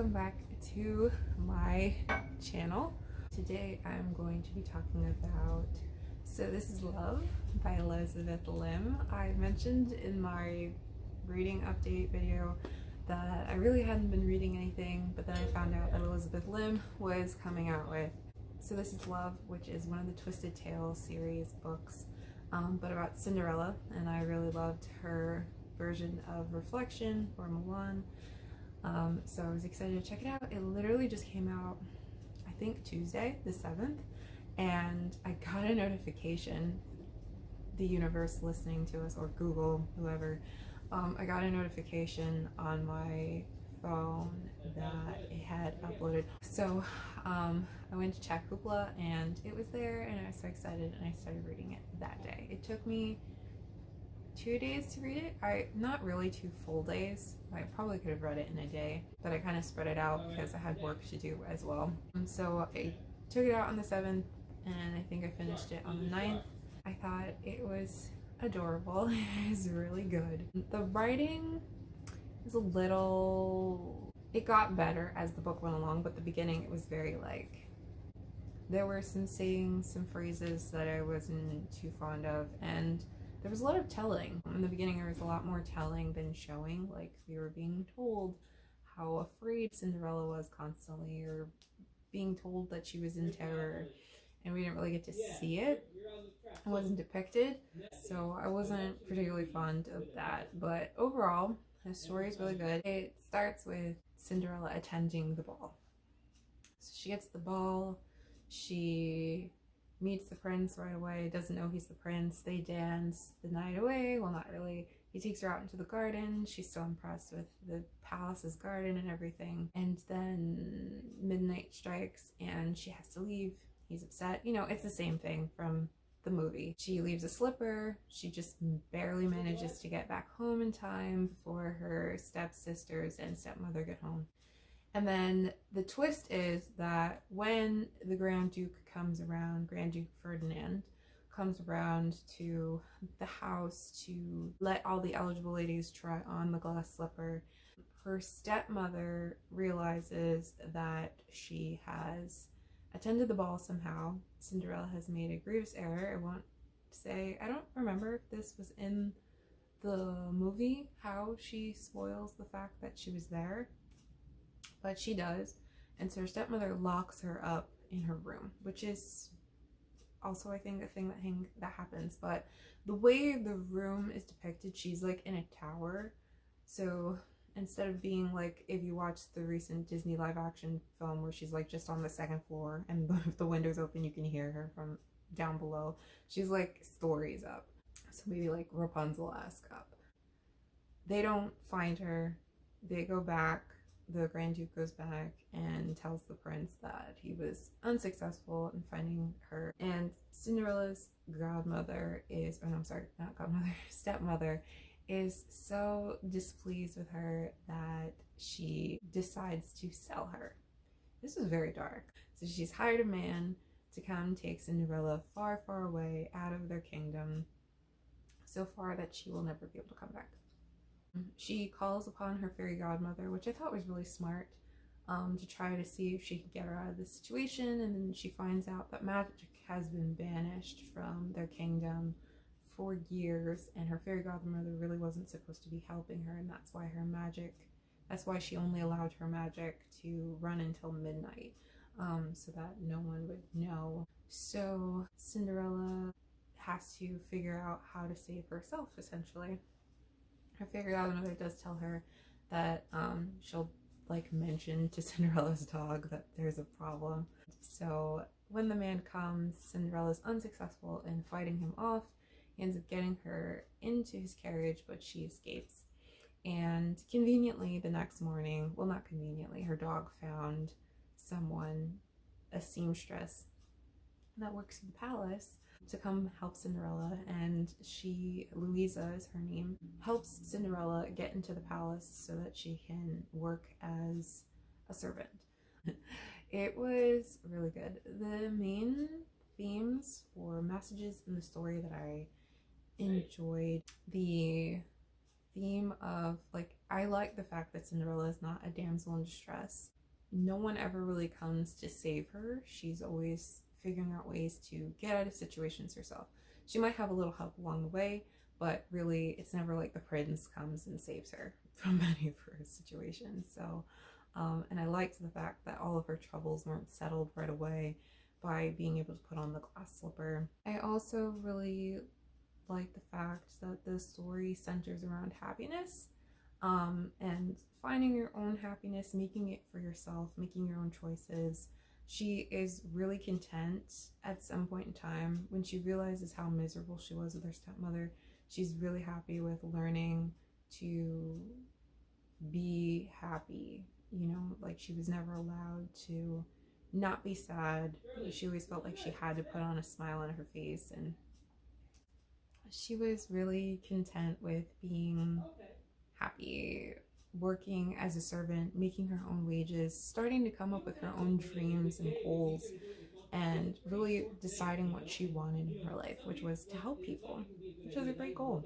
welcome back to my channel. Today I'm going to be talking about So This Is Love by Elizabeth Lim. I mentioned in my reading update video that I really hadn't been reading anything, but then I found out that Elizabeth Lim was coming out with So This Is Love, which is one of the Twisted Tales series books, but about Cinderella, and I really loved her version of Reflection for Milan. So I was excited to check it out. It literally just came out, I think Tuesday, the 7th, and I got a notification, the universe listening to us, or Google, whoever, I got a notification on my phone that it had uploaded. So I went to check Hoopla and it was there, and I was so excited, and I started reading it that day. It took me 2 days to read it. Not really 2 full days. I probably could have read it in a day, but I kind of spread it out because I had work to do as well. And so I took it out on the 7th, and I think I finished it on the 9th. I thought it was adorable. It was really good. The writing is a little... It got better as the book went along, but the beginning it was very like... There were some sayings, some phrases that I wasn't too fond of, and there was a lot of telling. In the beginning there was a lot more telling than showing. Like, we were being told how afraid Cinderella was constantly, or being told that she was in terror, and we didn't really get to see it. It wasn't depicted, so I wasn't particularly fond of that. But overall, the story is really good. It starts with Cinderella attending the ball. So she gets the ball, she meets the prince right away, doesn't know he's the prince. They dance the night away. Well, not really. He takes her out into the garden. She's so impressed with the palace's garden and everything. And then midnight strikes and she has to leave. He's upset. You know, it's the same thing from the movie. She leaves a slipper. She just barely manages to get back home in time before her stepsisters and stepmother get home. And then the twist is that when the Grand Duke comes around, Grand Duke Ferdinand comes around to the house to let all the eligible ladies try on the glass slipper, her stepmother realizes that she has attended the ball somehow. Cinderella has made a grievous error. I won't say, I don't remember if this was in the movie, how she spoils the fact that she was there. But she does, and so her stepmother locks her up in her room, which is also, I think, a thing that happens. But the way the room is depicted, she's like in a tower. So instead of being like, if you watch the recent Disney live action film where she's like just on the 2nd floor and if the window's open you can hear her from down below, she's like stories up. So maybe like Rapunzel-esque up. They don't find her. They go back. The Grand Duke goes back and tells the prince that he was unsuccessful in finding her, and Cinderella's godmother is, oh no, I'm sorry, not godmother, stepmother is so displeased with her that she decides to sell her. This is very dark. So she's hired a man to come take Cinderella far, far away out of their kingdom, so far that she will never be able to come back. She calls upon her fairy godmother, which I thought was really smart, to try to see if she could get her out of the situation. And then she finds out that magic has been banished from their kingdom for years, and her fairy godmother really wasn't supposed to be helping her, and that's why she only allowed her magic to run until midnight, so that no one would know. So Cinderella has to figure out how to save herself, essentially. Her fairy godmother does tell her that she'll like mention to Cinderella's dog that there's a problem. So when the man comes, Cinderella's unsuccessful in fighting him off. He ends up getting her into his carriage, but she escapes. And conveniently the next morning, well, not conveniently, her dog found someone, a seamstress that works in the palace, to come help Cinderella, and she, Louisa is her name, helps Cinderella get into the palace so that she can work as a servant. It was really good. The main themes or messages in the story that I enjoyed, the theme of like, I like the fact that Cinderella is not a damsel in distress. No one ever really comes to save her. She's always figuring out ways to get out of situations herself. She might have a little help along the way, but really it's never like the prince comes and saves her from any of her situations. So and I liked the fact that all of her troubles weren't settled right away by being able to put on the glass slipper. I also really like the fact that the story centers around happiness, and finding your own happiness, making it for yourself, making your own choices. She is really content at some point in time when she realizes how miserable she was with her stepmother. She's really happy with learning to be happy, you know, like she was never allowed to not be sad. She always felt like she had to put on a smile on her face, and she was really content with being happy, working as a servant, making her own wages, starting to come up with her own dreams and goals, and really deciding what she wanted in her life, which was to help people, which is a great goal.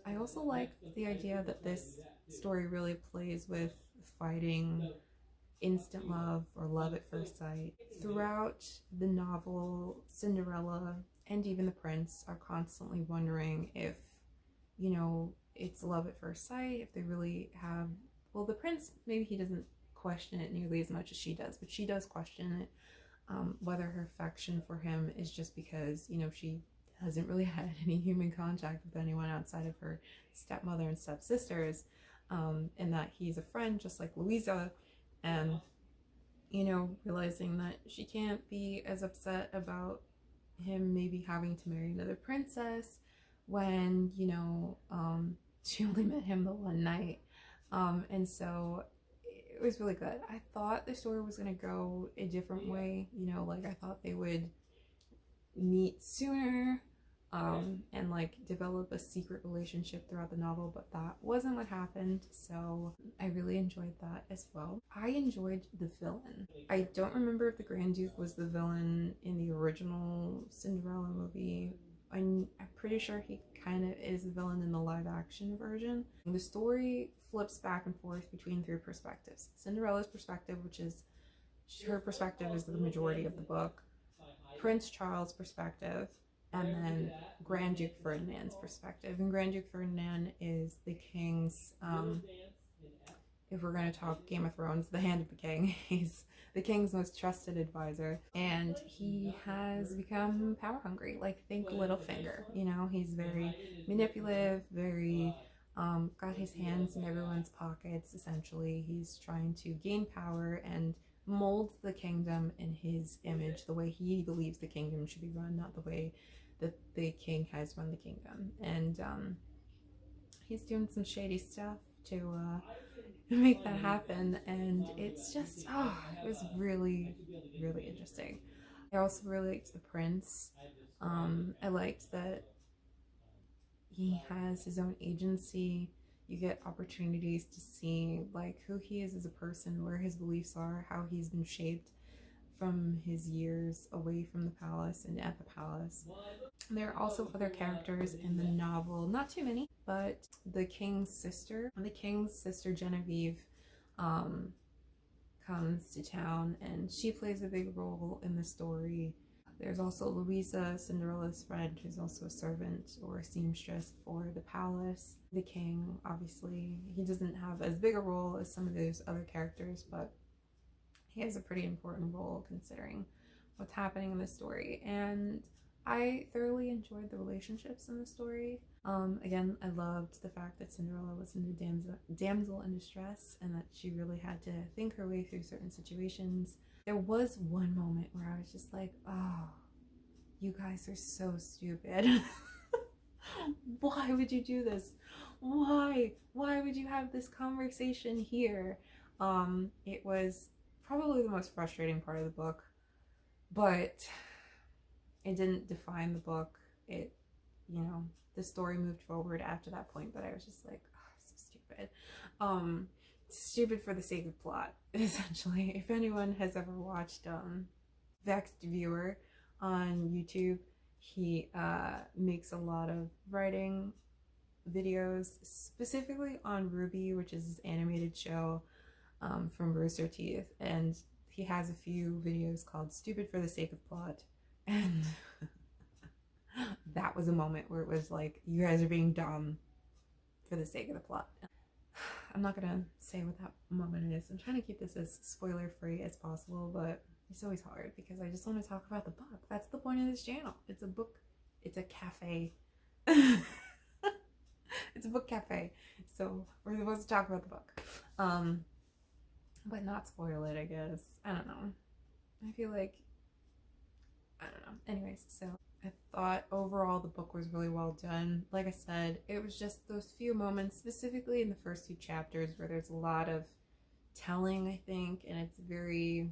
I also like the idea that this story really plays with fighting instant love or love at first sight. Throughout the novel, Cinderella and even the prince are constantly wondering if, you know, it's love at first sight, if they really have. Well, the prince, maybe he doesn't question it nearly as much as she does, but she does question it, whether her affection for him is just because, you know, she hasn't really had any human contact with anyone outside of her stepmother and stepsisters, and that he's a friend just like Louisa, and, you know, realizing that she can't be as upset about him maybe having to marry another princess when, you know, she only met him the one night. And so it was really good. I thought the story was going to go a different way, you know, like I thought they would meet sooner, and like develop a secret relationship throughout the novel, but that wasn't what happened. So I really enjoyed that as well. I enjoyed the villain. I don't remember if the Grand Duke was the villain in the original Cinderella movie. I'm pretty sure he kind of is the villain in the live action version. The story flips back and forth between three perspectives: Cinderella's perspective, which is her perspective is the majority of the book, Prince Charles' perspective, and then Grand Duke Ferdinand's perspective. And Grand Duke Ferdinand is the king's, if we're going to talk Game of Thrones, the Hand of the King. He's the king's most trusted advisor, and he has become power hungry. Like, think Littlefinger, you know, he's very manipulative, very got his hands in everyone's pockets. Essentially, he's trying to gain power and mold the kingdom in his image, the way he believes the kingdom should be run, not the way that the king has run the kingdom. And he's doing some shady stuff to make that happen, and it's just, it was really, really interesting. I also really liked the prince. I liked that he has his own agency. You get opportunities to see like who he is as a person, where his beliefs are, how he's been shaped from his years away from the palace and at the palace. There are also other characters in the novel, not too many, but the king's sister Genevieve, comes to town, and she plays a big role in the story. There's also Louisa, Cinderella's friend, who's also a servant or a seamstress for the palace. The king, obviously, he doesn't have as big a role as some of those other characters, but he has a pretty important role considering what's happening in the story. And I thoroughly enjoyed the relationships in the story. Again, I loved the fact that Cinderella was in a damsel in distress, and that she really had to think her way through certain situations. There was one moment where I was just like, oh, you guys are so stupid. Why would you do this? Why would you have this conversation here? It was probably the most frustrating part of the book, but it didn't define the book. It, you know, the story moved forward after that point, but I was just like, oh, so stupid. Stupid for the sake of plot, essentially. If anyone has ever watched Vexed Viewer on YouTube, he makes a lot of writing videos specifically on Ruby, which is this animated show from Rooster Teeth, and he has a few videos called Stupid for the Sake of Plot. And that was a moment where it was like, you guys are being dumb for the sake of the plot. I'm not gonna say what that moment is. I'm trying to keep this as spoiler free as possible, but it's always hard because I just want to talk about the book. That's the point of this channel. It's a book, it's a cafe. It's a book cafe. So we're supposed to talk about the book. But not spoil it, I guess. I don't know. I feel like, I don't know. Anyways, so I thought overall the book was really well done. Like I said, it was just those few moments, specifically in the first two chapters, where there's a lot of telling, I think, and it's very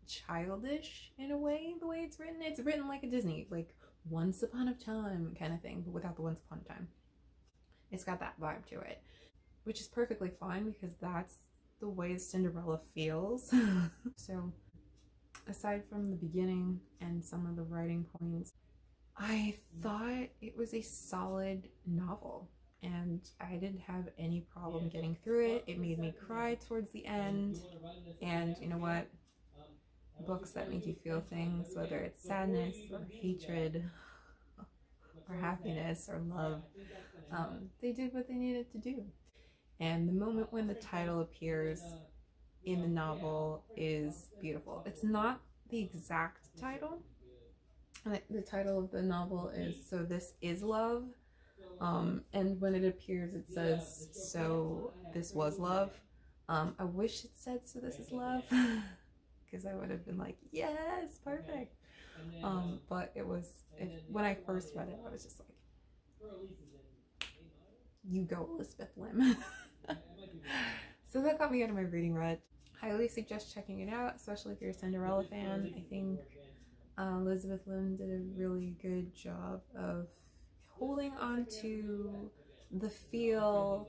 childish in a way, the way it's written. It's written like a Disney, like once upon a time kind of thing, but without the once upon a time. It's got that vibe to it, which is perfectly fine because that's the way Cinderella feels. So aside from the beginning and some of the writing points, I thought it was a solid novel and I didn't have any problem getting through it. It made me cry towards the end, and you know what? Books that make you feel things, whether it's sadness or hatred or happiness or love, they did what they needed to do. And the moment when the title appears in the novel is beautiful. It's not the exact title. The title of the novel is So This Is Love. And when it appears, it says, So This Was Love. I wish it said, So This Is Love, because I would have been like, yes, perfect. But it was, when I first read it, I was just like, you go, Elizabeth Lim. So that got me out of my reading rut. Highly suggest checking it out, especially if you're a Cinderella fan. I think Elizabeth Lim did a really good job of holding on to the feel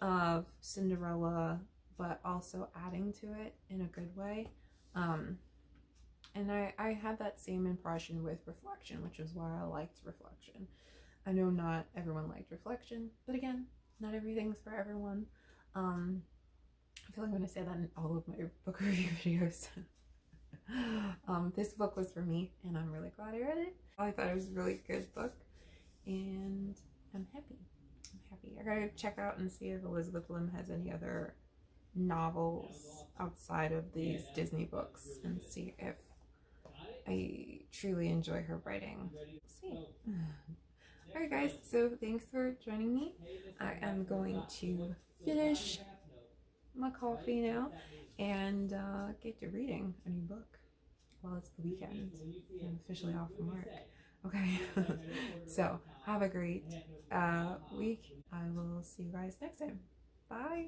of Cinderella, but also adding to it in a good way. And I had that same impression with Reflection, which is why I liked Reflection. I know not everyone liked Reflection, but again, not everything's for everyone. I feel like I'm going to say that in all of my book review videos. This book was for me, and I'm really glad I read it. I thought it was a really good book, and I'm happy. I gotta check out and see if Elizabeth Lim has any other novels outside of these Disney books and see if I truly enjoy her writing. We'll see. Alright guys, so thanks for joining me. I am going to finish my coffee now and get to reading a new book while it's the weekend. I'm officially off from work. Okay, so have a great week. I will see you guys next time. Bye.